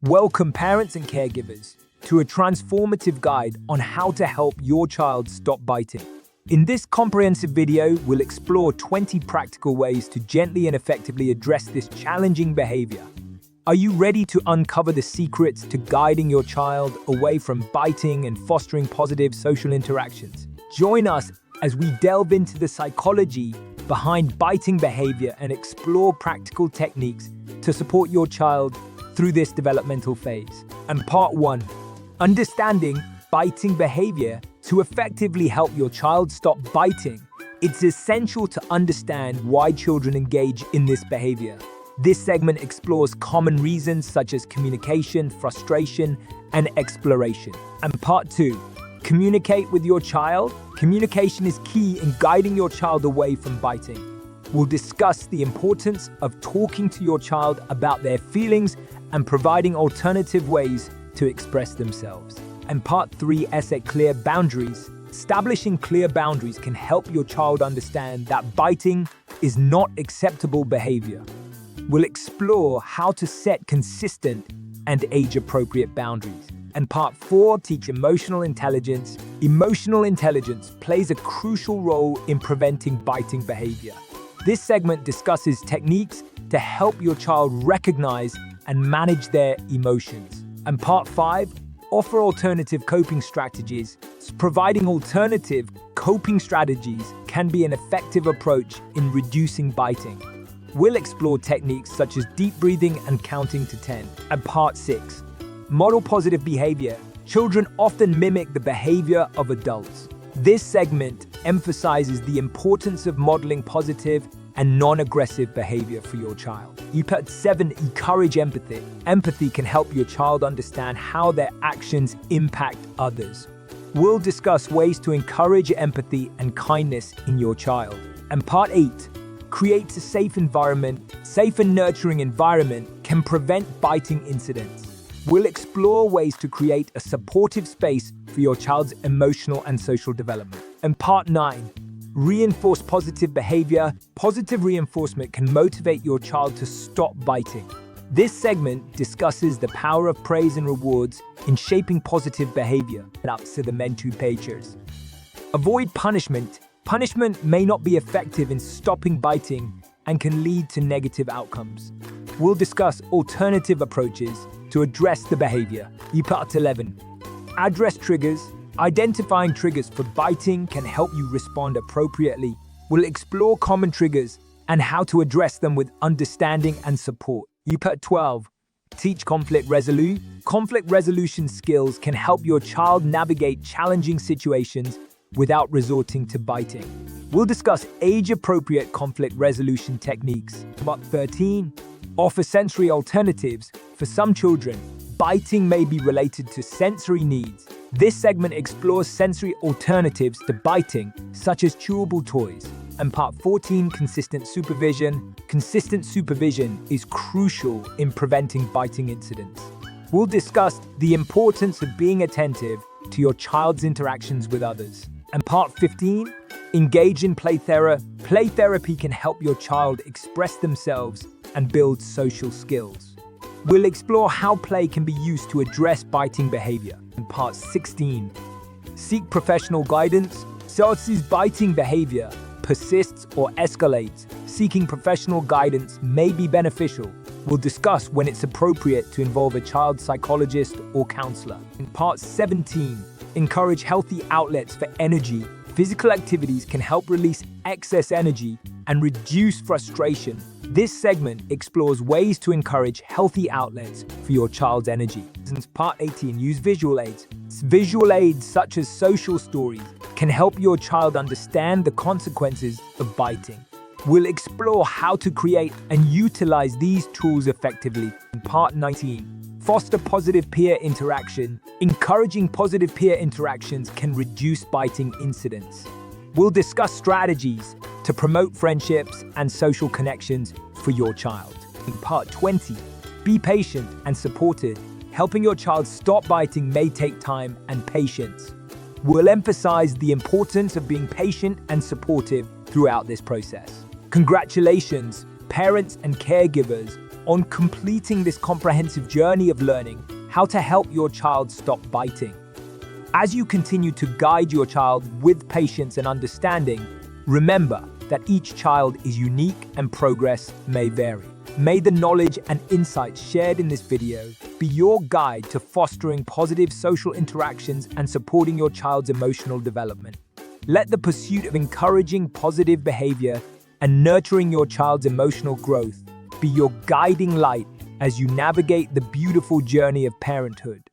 Welcome parents and caregivers to a transformative guide on how to help your child stop biting. In this comprehensive video, we'll explore 20 practical ways to gently and effectively address this challenging behavior. Are you ready to uncover the secrets to guiding your child away from biting and fostering positive social interactions? Join us as we delve into the psychology behind biting behavior and explore practical techniques to support your child through this developmental phase. And part 1, understanding biting behavior. To effectively help your child stop biting, it's essential to understand why children engage in this behavior. This segment explores common reasons such as communication, frustration, and exploration. And part 2, communicate with your child. Communication is key in guiding your child away from biting. We'll discuss the importance of talking to your child about their feelings and providing alternative ways to express themselves. And part 3, set clear boundaries. Establishing clear boundaries can help your child understand that biting is not acceptable behavior. We'll explore how to set consistent and age-appropriate boundaries. And part 4, teach emotional intelligence. Emotional intelligence plays a crucial role in preventing biting behavior. This segment discusses techniques to help your child recognize and manage their emotions. And part 5, offer alternative coping strategies. Providing alternative coping strategies can be an effective approach in reducing biting. We'll explore techniques such as deep breathing and counting to 10. And part 6, model positive behavior. Children often mimic the behavior of adults. This segment emphasizes the importance of modeling positive and non-aggressive behavior for your child. Part 7, encourage empathy. Empathy can help your child understand how their actions impact others. We'll discuss ways to encourage empathy and kindness in your child. And part 8, create a safe environment. Safe and nurturing environment can prevent biting incidents. We'll explore ways to create a supportive space for your child's emotional and social development. And part 9, reinforce positive behavior. Positive reinforcement can motivate your child to stop biting. This segment discusses the power of praise and rewards in shaping positive behavior. Up to the mental pages. Avoid punishment. Punishment may not be effective in stopping biting and can lead to negative outcomes. We'll discuss alternative approaches to address the behavior. Part 11, address triggers. Identifying triggers for biting can help you respond appropriately. We'll explore common triggers and how to address them with understanding and support. Part 12, teach conflict resolution. Conflict resolution skills can help your child navigate challenging situations without resorting to biting. We'll discuss age-appropriate conflict resolution techniques. Part 13, offer sensory alternatives. For some children, biting may be related to sensory needs. This segment explores sensory alternatives to biting, such as chewable toys. And part 14, consistent supervision. Consistent supervision is crucial in preventing biting incidents. We'll discuss the importance of being attentive to your child's interactions with others. And part 15, engage in play therapy. Play therapy can help your child express themselves and build social skills. We'll explore how play can be used to address biting behavior. In part 16, seek professional guidance. So as biting behavior persists or escalates, seeking professional guidance may be beneficial. We'll discuss when it's appropriate to involve a child psychologist or counselor. In part 17, encourage healthy outlets for energy. Physical activities can help release excess energy and reduce frustration. This segment explores ways to encourage healthy outlets for your child's energy. Since part 18, use visual aids. Visual aids such as social stories can help your child understand the consequences of biting. We'll explore how to create and utilize these tools effectively. In part 19, foster positive peer interaction. Encouraging positive peer interactions can reduce biting incidents. We'll discuss strategies to promote friendships and social connections for your child. In part 20, be patient and supported. Helping your child stop biting may take time and patience. We'll emphasize the importance of being patient and supportive throughout this process. Congratulations, parents and caregivers. on completing this comprehensive journey of learning how to help your child stop biting. As you continue to guide your child with patience and understanding, remember that each child is unique and progress may vary. May the knowledge and insights shared in this video be your guide to fostering positive social interactions and supporting your child's emotional development. Let the pursuit of encouraging positive behavior and nurturing your child's emotional growth be your guiding light as you navigate the beautiful journey of parenthood.